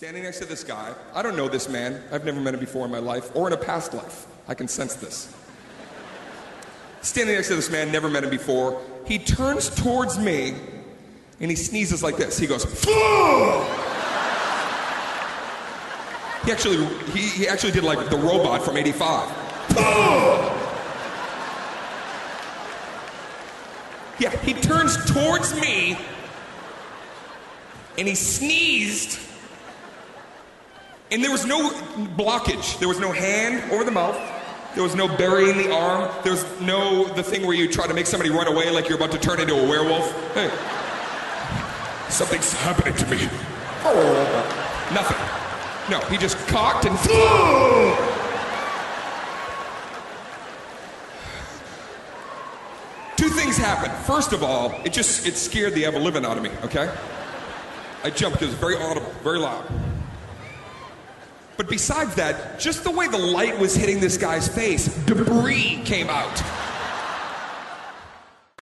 standing next to this guy. I don't know this man. I've never met him before in my life, or in a past life. I can sense this. Standing next to this man, never met him before. He turns towards me, and he sneezes like this. He goes, "Fuh!" He actually did like the robot from '85. Fuh! Yeah, he turns towards me, and he sneezed, and there was no blockage. There was no hand over the mouth. There was no burying the arm. There was no the thing where you try to make somebody run away like you're about to turn into a werewolf. Hey, something's happening to me. Oh, nothing. No, he just cocked and flew. Two things happened. First of all, it scared the ever-living out of me, okay? I jumped because it was very audible, very loud. But besides that, just the way the light was hitting this guy's face, debris came out.